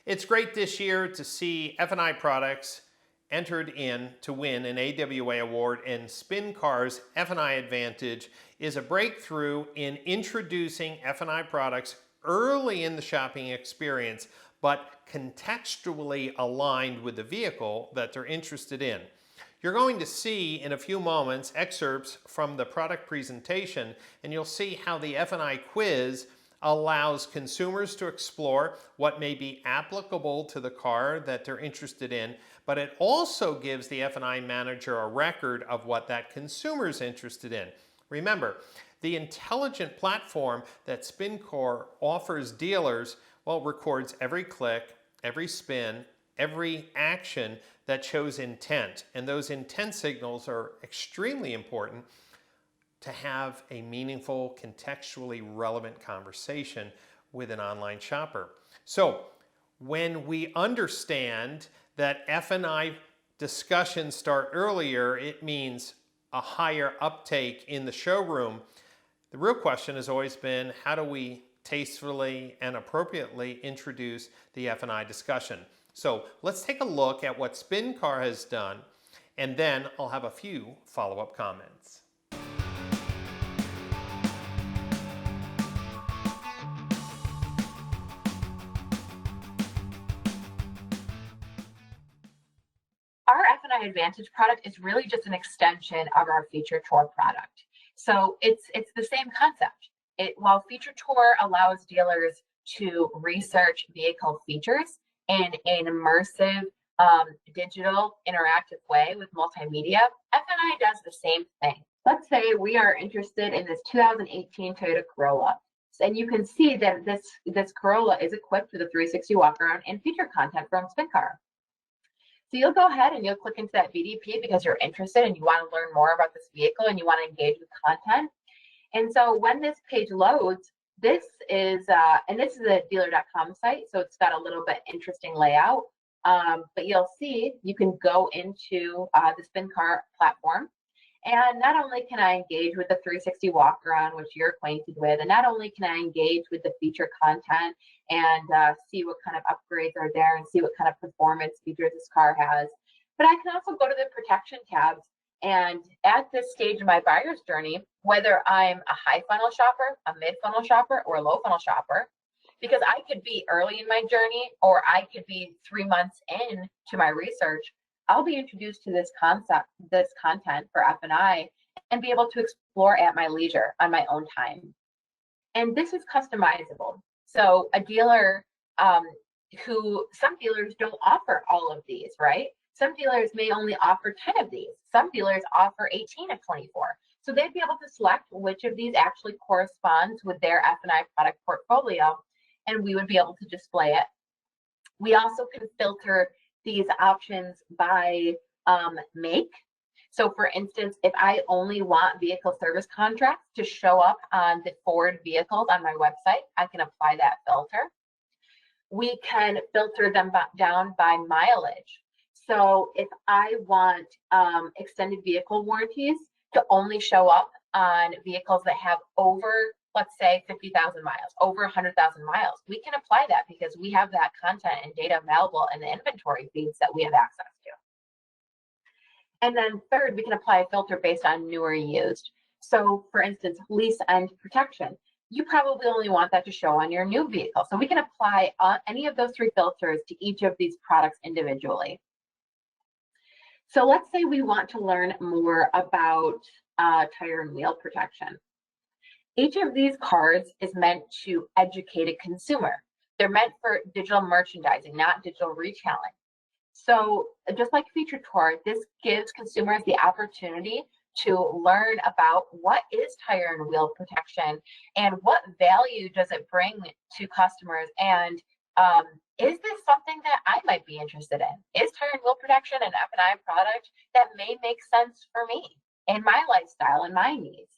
It's great this year to see F&I products entered in to win an AWA award, and SpinCar's F&I Advantage is a breakthrough in introducing F&I products early in the shopping experience, but contextually aligned with the vehicle that they're interested in. You're going to see in a few moments excerpts from the product presentation, and you'll see how the F&I quiz allows consumers to explore what may be applicable to the car that they're interested in, but it also gives the F&I manager a record of what that consumer is interested in. Remember, the intelligent platform that SpinCar offers dealers, well, records every click, every spin, every action that shows intent. And those intent signals are extremely important to have a meaningful, contextually relevant conversation with an online shopper. So when we understand that F&I discussions start earlier, it means a higher uptake in the showroom. The real question has always been, how do we tastefully and appropriately introduce the F&I discussion? So let's take a look at what SpinCar has done, and then I'll have a few follow-up comments. Our F&I Advantage product is really just an extension of our Feature Tour product. So it's the same concept. While Feature Tour allows dealers to research vehicle features in an immersive, digital, interactive way with multimedia, F&I does the same thing. Let's say we are interested in this 2018 Toyota Corolla. And you can see that this Corolla is equipped with a 360 walk around and feature content from SpinCar. So you'll go ahead and you'll click into that VDP because you're interested and you want to learn more about this vehicle and you want to engage with content. And so when this page loads, this is a dealer.com site, so it's got a little bit interesting layout. But you'll see you can go into the SpinCar platform, and not only can I engage with the 360 walk around, which you're acquainted with, and not only can I engage with the feature content and see what kind of upgrades are there and see what kind of performance features this car has, but I can also go to the protection tabs. And at this stage of my buyer's journey, whether I'm a high funnel shopper, a mid funnel shopper, or a low funnel shopper, because I could be early in my journey or I could be 3 months in to my research, I'll be introduced to this concept, this content for F&I, and be able to explore at my leisure on my own time. And this is customizable. So a dealer some dealers don't offer all of these, right? Some dealers may only offer 10 of these. Some dealers offer 18 of 24. So they'd be able to select which of these actually corresponds with their F&I product portfolio, and we would be able to display it. We also can filter these options by make. So for instance, if I only want vehicle service contracts to show up on the Ford vehicles on my website, I can apply that filter. We can filter them down by mileage. So if I want extended vehicle warranties to only show up on vehicles that have over, let's say, 50,000 miles, over 100,000 miles, we can apply that because we have that content and data available in the inventory feeds that we have access to. And then third, we can apply a filter based on new or used. So for instance, lease and protection. You probably only want that to show on your new vehicle. So we can apply any of those three filters to each of these products individually. So let's say we want to learn more about tire and wheel protection. Each of these cards is meant to educate a consumer. They're meant for digital merchandising, not digital retailing. So just like Feature Tour, this gives consumers the opportunity to learn about what is tire and wheel protection and what value does it bring to customers, and is this something that I might be interested in? Is tire and wheel protection an F&I product that may make sense for me and my lifestyle and my needs?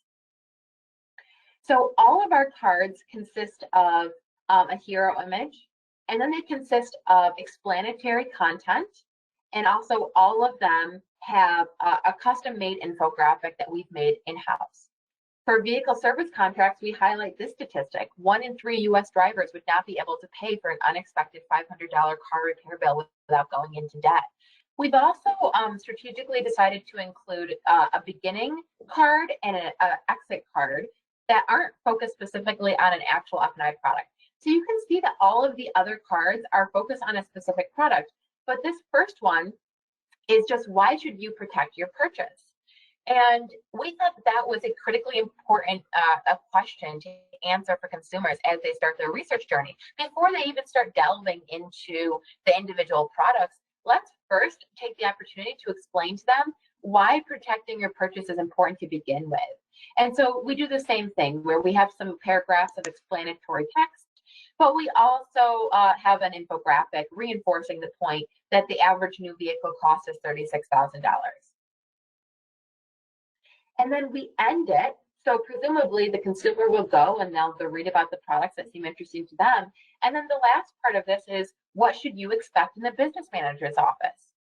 So all of our cards consist of a hero image, and then they consist of explanatory content, and also all of them have a custom-made infographic that we've made in-house. For vehicle service contracts, we highlight this statistic. 1 in 3 US drivers would not be able to pay for an unexpected $500 car repair bill without going into debt. We've also strategically decided to include a beginning card and an exit card that aren't focused specifically on an actual F&I product. So you can see that all of the other cards are focused on a specific product, but this first one is just, why should you protect your purchase? And we thought that was a critically important a question to answer for consumers as they start their research journey. Before they even start delving into the individual products, let's first take the opportunity to explain to them why protecting your purchase is important to begin with. And so we do the same thing where we have some paragraphs of explanatory text, but we also have an infographic reinforcing the point that the average new vehicle cost is $36,000. And then we end it. So presumably the consumer will go and they'll read about the products that seem interesting to them. And then the last part of this is, what should you expect in the business manager's office?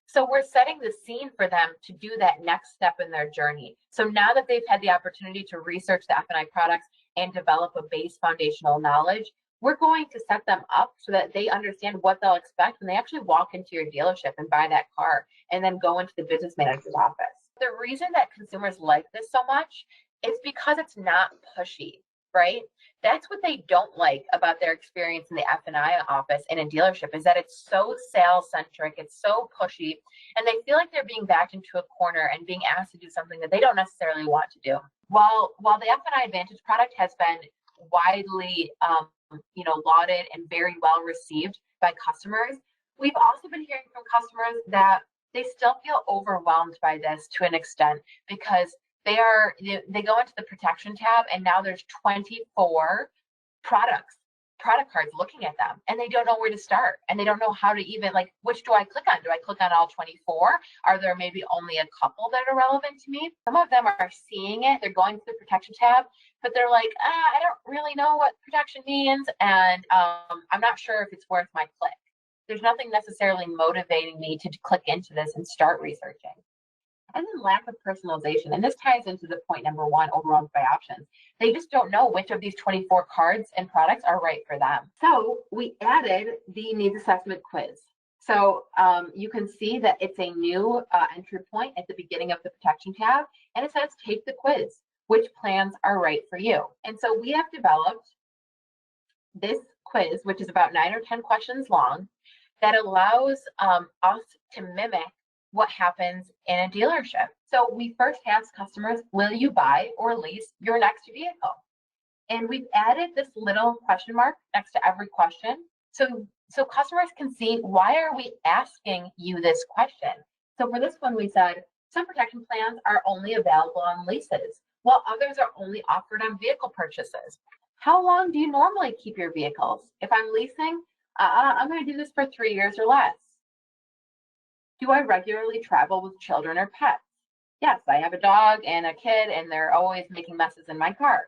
So we're setting the scene for them to do that next step in their journey. So now that they've had the opportunity to research the F&I products and develop a base foundational knowledge, we're going to set them up so that they understand what they'll expect when they actually walk into your dealership and buy that car and then go into the business manager's office. The reason that consumers like this so much is because it's not pushy, right? That's what they don't like about their experience in the F&I office in a dealership, is that it's so sales centric, it's so pushy, and they feel like they're being backed into a corner and being asked to do something that they don't necessarily want to do. While the F&I Advantage product has been widely lauded and very well received by customers, we've also been hearing from customers that they still feel overwhelmed by this to an extent, because they go into the protection tab and now there's 24 product cards looking at them, and they don't know where to start, and they don't know how to even, like, which do I click on? Do I click on all 24? Are there maybe only a couple that are relevant to me? Some of them are seeing it, they're going to the protection tab, but they're like, I don't really know what protection means, and I'm not sure if it's worth my click. There's nothing necessarily motivating me to click into this and start researching. And then lack of personalization. And this ties into the point number one, overwhelmed by options. They just don't know which of these 24 cards and products are right for them. So we added the needs assessment quiz. So you can see that it's a new entry point at the beginning of the protection tab, and it says take the quiz. Which plans are right for you? And so we have developed this quiz, which is about 9 or 10 questions long, that allows us to mimic what happens in a dealership. So we first ask customers, will you buy or lease your next vehicle? And we've added this little question mark next to every question. So customers can see, why are we asking you this question? So for this one, we said, some protection plans are only available on leases, while others are only offered on vehicle purchases. How long do you normally keep your vehicles? If I'm leasing, I'm going to do this for 3 years or less. Do I regularly travel with children or pets? Yes, I have a dog and a kid, and they're always making messes in my car.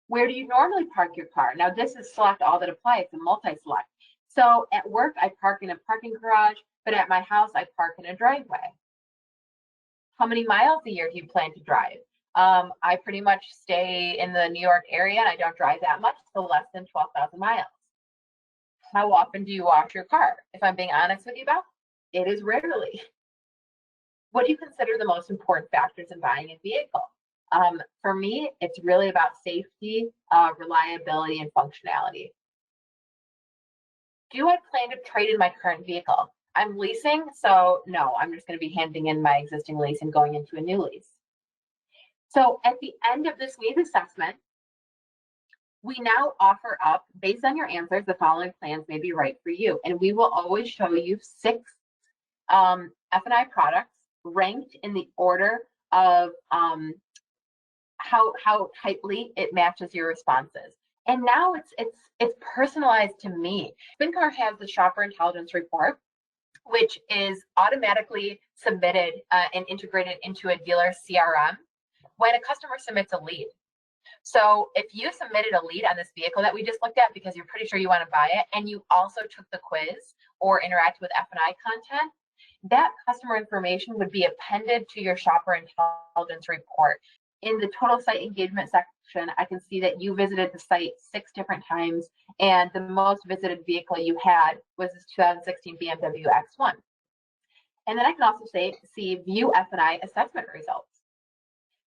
Where do you normally park your car? Now, this is select all that apply. It's a multi-select. So at work, I park in a parking garage, but at my house, I park in a driveway. How many miles a year do you plan to drive? I pretty much stay in the New York area, and I don't drive that much, so less than 12,000 miles. How often do you wash your car? If I'm being honest with you, Beth, it is rarely. What do you consider the most important factors in buying a vehicle? For me, it's really about safety, reliability, and functionality. Do I plan to trade in my current vehicle? I'm leasing, so no, I'm just going to be handing in my existing lease and going into a new lease. So at the end of this needs assessment, we now offer up, based on your answers, the following plans may be right for you. And we will always show you 6 F&I products ranked in the order of how tightly it matches your responses. And now it's personalized to me. SpinCar has the Shopper Intelligence Report, which is automatically submitted and integrated into a dealer CRM when a customer submits a lead. So if you submitted a lead on this vehicle that we just looked at because you're pretty sure you want to buy it, and you also took the quiz or interacted with F&I content, that customer information would be appended to your Shopper Intelligence Report. in the total site engagement section, I can see that you visited the site 6 different times, and the most visited vehicle you had was this 2016 BMW X1. And then I can also see view F&I assessment results.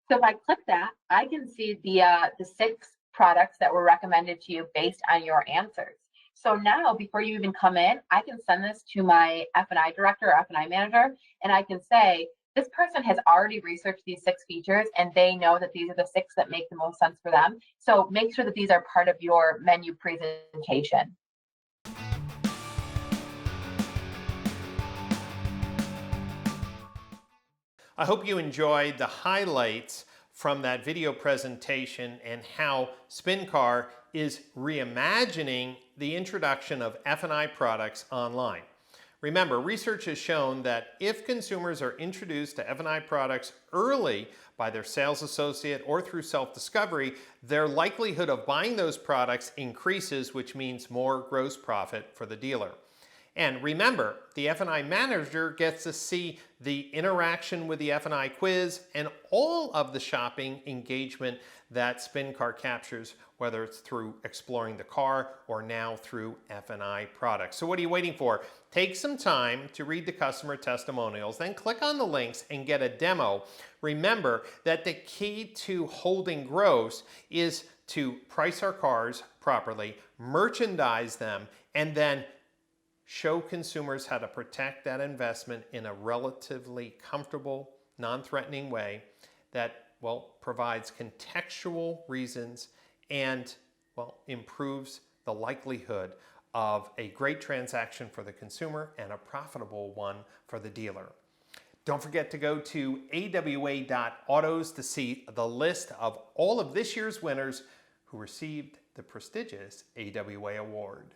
So if I click that, I can see the 6 products that were recommended to you based on your answers. So now, before you even come in, I can send this to my F&I director or F&I manager, and I can say, this person has already researched these 6 features, and they know that these are the 6 that make the most sense for them. So make sure that these are part of your menu presentation. I hope you enjoyed the highlights from that video presentation and how SpinCar is reimagining the introduction of F&I products online. Remember, research has shown that if consumers are introduced to F&I products early by their sales associate or through self-discovery, their likelihood of buying those products increases, which means more gross profit for the dealer. And remember, the F&I manager gets to see the interaction with the F&I quiz and all of the shopping engagement that SpinCar captures, whether it's through exploring the car or now through F&I products. So what are you waiting for? Take some time to read the customer testimonials, then click on the links and get a demo. Remember that the key to holding gross is to price our cars properly, merchandise them, and then show consumers how to protect that investment in a relatively comfortable, non-threatening way that, well, provides contextual reasons and, well, improves the likelihood of a great transaction for the consumer and a profitable one for the dealer. Don't forget to go to awa.autos to see the list of all of this year's winners who received the prestigious AWA award.